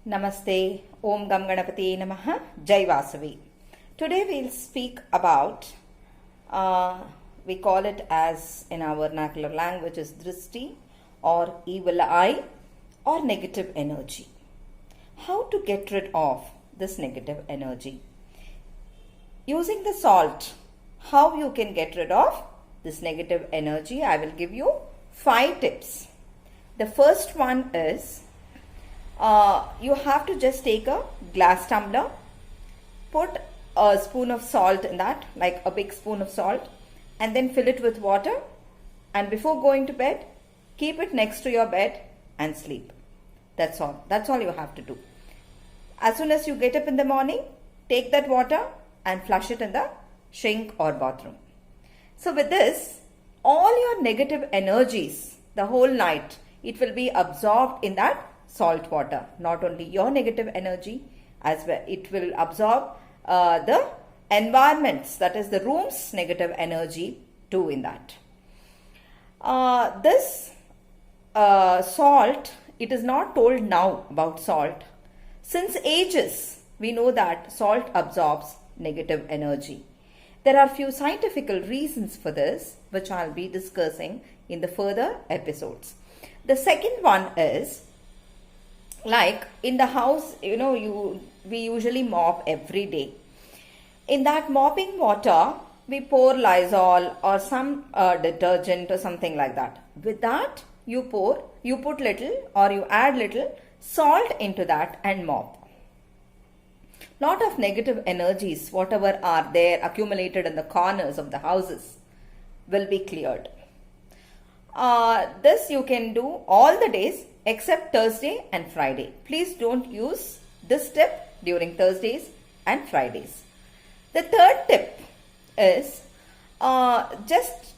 Namaste, Om Gam Ganapati Namaha, Jai Vasavi. Today we'll speak about, we call it as in our vernacular language as drishti or evil eye or negative energy. How to get rid of this negative energy? Using the salt, how you can get rid of this negative energy? I will give you 5 tips. The first one is, you have to just take a glass tumbler, put a spoon of salt in that, like a big spoon of salt, and then fill it with water, and before going to bed, keep it next to your bed and sleep. That's all. That's all you have to do. As soon as you get up in the morning, take that water and flush it in the sink or bathroom. So with this, all your negative energies, the whole night, it will be absorbed in that salt water. Not only your negative energy, as well it will absorb the environments, that is the room's negative energy too in that. This salt, it is not told now about salt. Since ages, we know that salt absorbs negative energy. There are few scientific reasons for this, which I'll be discussing in the further episodes. The second one is, like in the house, we usually mop every day. In that mopping water, we pour Lysol or some detergent or something like that. With that, you put little or you add little salt into that and mop. Lot of negative energies, whatever are there accumulated in the corners of the houses, will be cleared. This you can do all the days except Thursday and Friday. Please don't use this tip during Thursdays and Fridays. The third tip is, just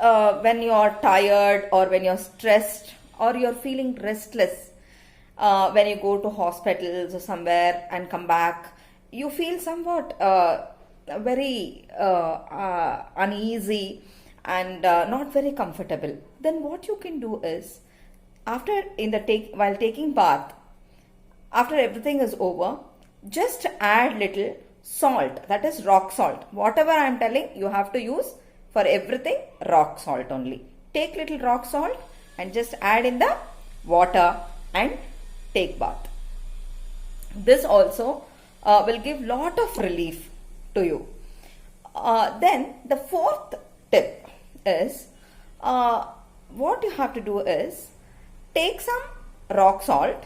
when you are tired or when you're stressed or you're feeling restless, when you go to hospitals or somewhere and come back, you feel somewhat very uneasy and not very comfortable. Then what you can do is, while taking bath, after everything is over, just add little salt, that is rock salt. Whatever I am telling, you have to use for everything rock salt only. Take little rock salt and just add in the water and take bath. This also will give lot of relief to you. Then the fourth tip is, what you have to do is, take some rock salt.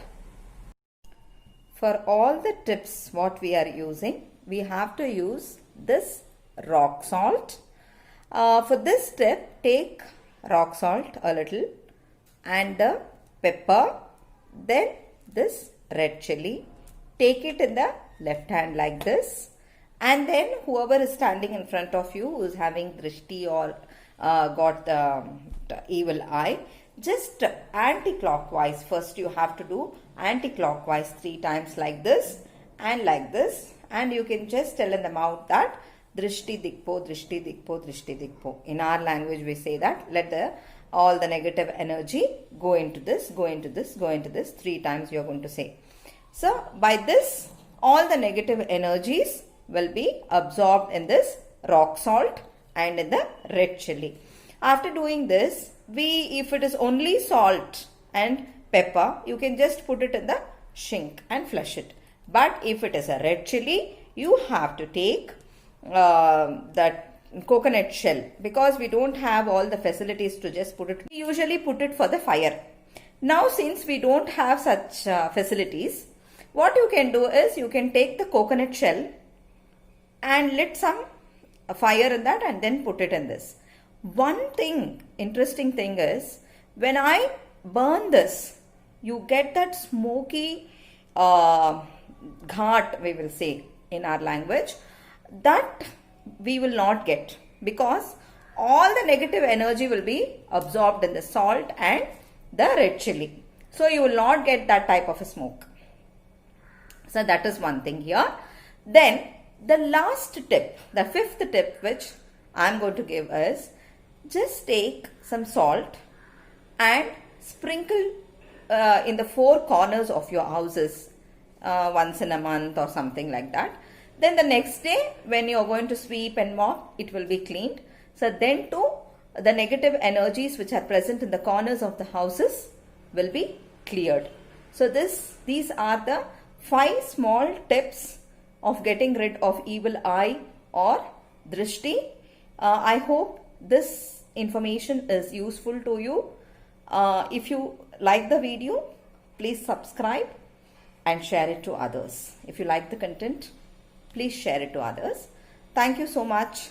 For all the tips what we are using, we have to use this rock salt. For this tip, take rock salt a little and the pepper, then this red chili. Take it in the left hand like this, and then whoever is standing in front of you who is having drishti or got the evil eye, just anti-clockwise. First you have to do anti-clockwise 3 times like this, and you can just tell in the mouth that drishti dikpo, drishti dikpo, drishti dikpo. In our language we say that let all the negative energy go into this, go into this, go into this. 3 times you are going to say. So by this, all the negative energies will be absorbed in this rock salt and in the red chili. After doing this, if it is only salt and pepper, you can just put it in the sink and flush it. But if it is a red chili, you have to take that coconut shell, because we don't have all the facilities to just put it. We usually put it for the fire. Now since we don't have such facilities, what you can do is, you can take the coconut shell and lit some fire in that and then put it in this. One thing, interesting thing is, when I burn this, you get that smoky ghat, we will say in our language, that we will not get, because all the negative energy will be absorbed in the salt and the red chili. So you will not get that type of a smoke. So that is one thing here. Then the last tip, the fifth tip which I am going to give is, just take some salt and sprinkle in the four corners of your houses once in a month or something like that. Then the next day when you are going to sweep and mop, it will be cleaned. So then too, the negative energies which are present in the corners of the houses will be cleared. So these are the 5 small tips of getting rid of evil eye or drishti. I hope this information is useful to you. If you like the video, please subscribe and share it to others. If you like the content, please share it to others. Thank you so much.